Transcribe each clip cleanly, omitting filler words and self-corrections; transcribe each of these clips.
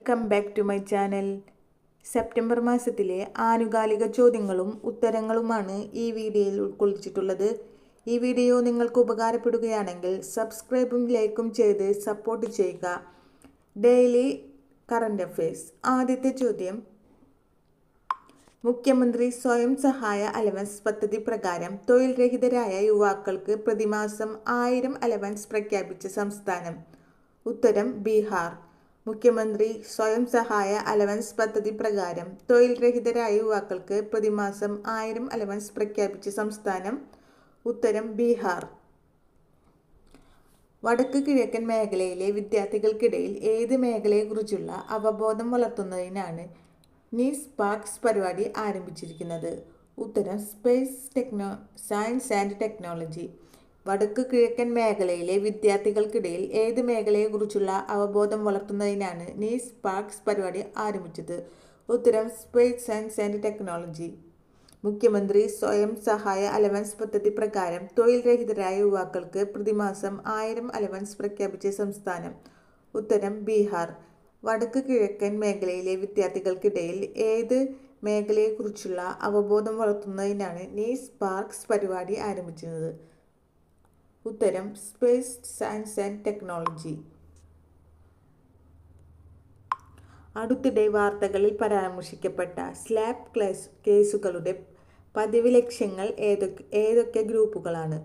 Welcome back to my channel. September മാസത്തിലെ ആനുകാലിക ചോദ്യങ്ങളും ഉത്തരങ്ങളുമാണ് ഈ വീഡിയോയിൽ ഉൾക്കൊള്ളിച്ചിട്ടുള്ളത്. ഈ വീഡിയോ നിങ്ങൾക്ക് ഉപകാരപ്പെടുകയാണെങ്കിൽ സബ്സ്ക്രൈബും ലൈക്കും ചെയ്ത് സപ്പോർട്ട് ചെയ്യുക. Daily current affairs. ആദ്യത്തെ ചോദ്യം, മുഖ്യമന്ത്രി സ്വയം സഹായ അലവൻസ് പദ്ധതി പ്രകാരം തൊഴിൽ രഹിതരായ യുവാക്കൾക്ക് പ്രതിമാസം 1000 അലവൻസ് പ്രഖ്യാപിച്ച സംസ്ഥാനം? ഉത്തരം ബീഹാർ. മുഖ്യമന്ത്രി സ്വയം സഹായ അലവൻസ് പദ്ധതി പ്രകാരം തൊഴിൽ രഹിതരായ യുവാക്കൾക്ക് പ്രതിമാസം 1000 അലവൻസ് പ്രഖ്യാപിച്ച സംസ്ഥാനം? ഉത്തരം ബീഹാർ. വടക്ക് കിഴക്കൻ മേഖലയിലെ വിദ്യാർത്ഥികൾക്കിടയിൽ ഏത് മേഖലയെക്കുറിച്ചുള്ള അവബോധം വളർത്തുന്നതിനാണ് നീസ്-പാക്സ് പരിപാടി ആരംഭിച്ചിരിക്കുന്നത്? ഉത്തരം സയൻസ് ആൻഡ് ടെക്നോളജി. വടക്ക് കിഴക്കൻ മേഖലയിലെ വിദ്യാർത്ഥികൾക്കിടയിൽ ഏത് മേഖലയെക്കുറിച്ചുള്ള അവബോധം വളർത്തുന്നതിനാണ് നീസ്-പാക്സ് പരിപാടി ആരംഭിച്ചത്? ഉത്തരം സ്പേസ്, സയൻസ് ആൻഡ് ടെക്നോളജി. മുഖ്യമന്ത്രി സ്വയം സഹായ അലവൻസ് പദ്ധതി പ്രകാരം തൊഴിൽ രഹിതരായ യുവാക്കൾക്ക് പ്രതിമാസം 1000 അലവൻസ് പ്രഖ്യാപിച്ച സംസ്ഥാനം? ഉത്തരം ബീഹാർ. വടക്ക് കിഴക്കൻ മേഖലയിലെ വിദ്യാർത്ഥികൾക്കിടയിൽ ഏത് മേഖലയെക്കുറിച്ചുള്ള അവബോധം വളർത്തുന്നതിനാണ് നീസ്-പാക്സ് പരിപാടി ആരംഭിച്ചത്? ഉത്തരം സ്പേസ്, സയൻസ് ആൻഡ് ടെക്നോളജി. അടുത്തിടെ വാർത്തകളിൽ പരാമർശിക്കപ്പെട്ട സ്ലാപ്പ് കേസുകളുടെ പതിവ് ലക്ഷ്യങ്ങൾ ഏതൊക്കെ ഗ്രൂപ്പുകളാണ്?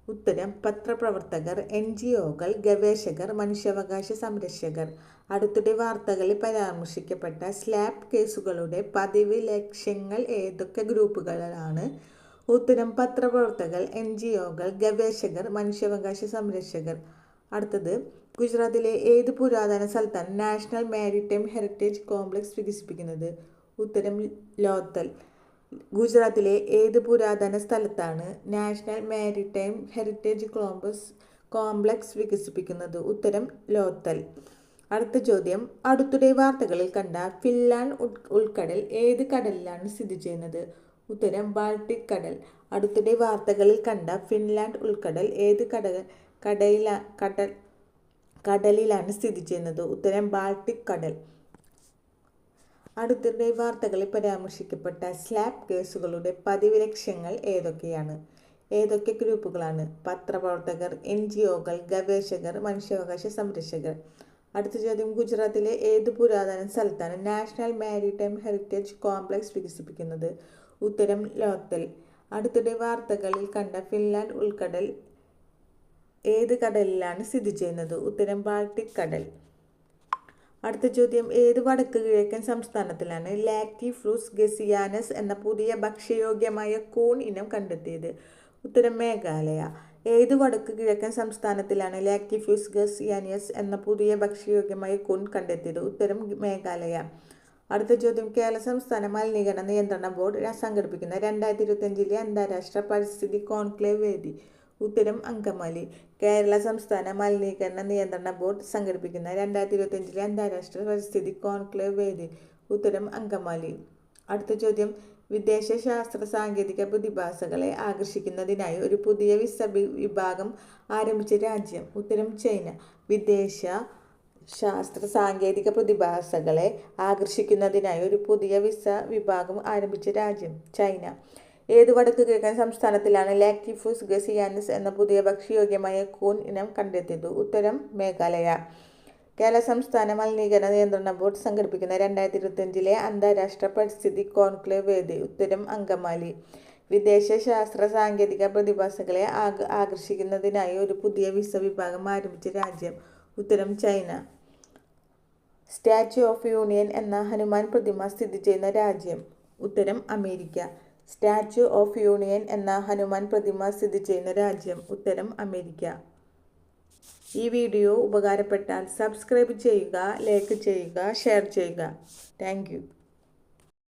ഉത്തരം പത്രപ്രവർത്തകർ, NGO-കൾ, ഗവേഷകർ, മനുഷ്യാവകാശ സംരക്ഷകർ. അടുത്തിടെ വാർത്തകളിൽ പരാമർശിക്കപ്പെട്ട സ്ലാപ്പ് കേസുകളുടെ പതിവ് ലക്ഷ്യങ്ങൾ ഏതൊക്കെ ഗ്രൂപ്പുകളാണ്? ഉത്തരം പത്രപ്രവർത്തകർ, NGO-കൾ, ഗവേഷകർ, മനുഷ്യാവകാശ സംരക്ഷകർ. അടുത്തത്, ഗുജറാത്തിലെ ഏത് പുരാതന സ്ഥലത്താണ് നാഷണൽ മാരിടൈം ഹെറിറ്റേജ് കോംപ്ലക്സ് വികസിപ്പിക്കുന്നത്? ഉത്തരം ലോത്തൽ. ഗുജറാത്തിലെ ഏത് പുരാതന സ്ഥലത്താണ് നാഷണൽ മാരിടൈം ഹെറിറ്റേജ് കോംപ്ലക്സ് വികസിപ്പിക്കുന്നത്? ഉത്തരം ലോത്തൽ. അടുത്ത ചോദ്യം, അടുത്തിടെ വാർത്തകളിൽ കണ്ട ഫിൻലാൻഡ് ഉൾക്കടൽ ഏത് കടലിലാണ് സ്ഥിതി ചെയ്യുന്നത്? ഉത്തരം ബാൾട്ടിക് കടൽ. അടുത്തിടെ വാർത്തകളിൽ കണ്ട ഫിൻലാൻഡ് ഉൾക്കടൽ ഏത് കടലിലാണ് സ്ഥിതി ചെയ്യുന്നത്? ഉത്തരം ബാൾട്ടിക് കടൽ. അടുത്തിടെ വാർത്തകളിൽ പരാമർശിക്കപ്പെട്ട സ്ലാപ്പ് കേസുകളുടെ പതിവ് ലക്ഷ്യങ്ങൾ ഏതൊക്കെ ഗ്രൂപ്പുകളാണ്? പത്രപ്രവർത്തകർ, NGO-കൾ, ഗവേഷകർ, മനുഷ്യാവകാശ സംരക്ഷകർ. അടുത്ത ചോദ്യം, ഗുജറാത്തിലെ ഏത് പുരാതന സ്ഥലത്താണ് നാഷണൽ മാരിടൈം ഹെറിറ്റേജ് കോംപ്ലക്സ് വികസിപ്പിക്കുന്നത്? ഉത്തരം ലോത്തൽ. അടുത്തിടെ വാർത്തകളിൽ കണ്ട ഫിൻലാൻഡ് ഉൾക്കടൽ ഏത് കടലിലാണ് സ്ഥിതി ചെയ്യുന്നത്? ഉത്തരം ബാൾട്ടിക് കടൽ. അടുത്ത ചോദ്യം, ഏത് വടക്ക് കിഴക്കൻ സംസ്ഥാനത്തിലാണ് ലാക്റ്റിഫ്ലൂസ് ഗസിയാനസ് എന്ന പുതിയ ഭക്ഷ്യയോഗ്യമായ കൂൺ ഇനം കണ്ടെത്തിയത്? ഉത്തരം മേഘാലയ. ഏത് വടക്ക് കിഴക്കൻ സംസ്ഥാനത്തിലാണ് ലാക്റ്റിഫ്ലൂസ് ഗസിയാനസ് എന്ന പുതിയ ഭക്ഷ്യയോഗ്യമായ കൂൺ കണ്ടെത്തിയത്? ഉത്തരം മേഘാലയ. അടുത്ത ചോദ്യം, കേരള സംസ്ഥാന മലിനീകരണ നിയന്ത്രണ ബോർഡ് സംഘടിപ്പിക്കുന്ന 2025 അന്താരാഷ്ട്ര പരിസ്ഥിതി കോൺക്ലേവ് വേദി? ഉത്തരം അങ്കമാലി. കേരള സംസ്ഥാന മലിനീകരണ നിയന്ത്രണ ബോർഡ് സംഘടിപ്പിക്കുന്ന 2025 അന്താരാഷ്ട്ര പരിസ്ഥിതി കോൺക്ലേവ് വേദി? ഉത്തരം അങ്കമാലി. അടുത്ത ചോദ്യം, വിദേശ ശാസ്ത്ര സാങ്കേതിക പ്രതിഭാസങ്ങളെ ആകർഷിക്കുന്നതിനായി ഒരു പുതിയ വിസ വിഭാഗം ആരംഭിച്ച രാജ്യം? ഉത്തരം ചൈന. വിദേശ ശാസ്ത്ര സാങ്കേതിക പ്രതിഭാസങ്ങളെ ആകർഷിക്കുന്നതിനായി ഒരു പുതിയ വിസ വിഭാഗം ആരംഭിച്ച രാജ്യം? ചൈന. ഏത് വടക്ക് കിഴക്കൻ സംസ്ഥാനത്തിലാണ് ലാക്റ്റിഫ്ലൂസ് ഗസിയാനസ് എന്ന പുതിയ ഭക്ഷ്യയോഗ്യമായ കൂൺ ഇനം കണ്ടെത്തിയത്? ഉത്തരം മേഘാലയ. കേരള സംസ്ഥാന മലിനീകരണ നിയന്ത്രണ ബോർഡ് സംഘടിപ്പിക്കുന്ന 2025 അന്താരാഷ്ട്ര പരിസ്ഥിതി കോൺക്ലേവ് വേദി? ഉത്തരം അങ്കമാലി. വിദേശ ശാസ്ത്ര സാങ്കേതിക പ്രതിഭാസങ്ങളെ ആകർഷിക്കുന്നതിനായി ഒരു പുതിയ വിസ വിഭാഗം ആരംഭിച്ച രാജ്യം? ഉത്തരം ചൈന. സ്റ്റാച്യു ഓഫ് യൂണിയൻ എന്ന ഹനുമാൻ പ്രതിമ സ്ഥിതി ചെയ്യുന്ന രാജ്യം? ഉത്തരം അമേരിക്ക. സ്റ്റാച്യു ഓഫ് യൂണിയൻ എന്ന ഹനുമാൻ പ്രതിമ സ്ഥിതി ചെയ്യുന്ന രാജ്യം? ഉത്തരം അമേരിക്ക. ഈ വീഡിയോ ഉപകാരപ്പെട്ടാൽ സബ്സ്ക്രൈബ് ചെയ്യുക, ലൈക്ക് ചെയ്യുക, ഷെയർ ചെയ്യുക. Thank you.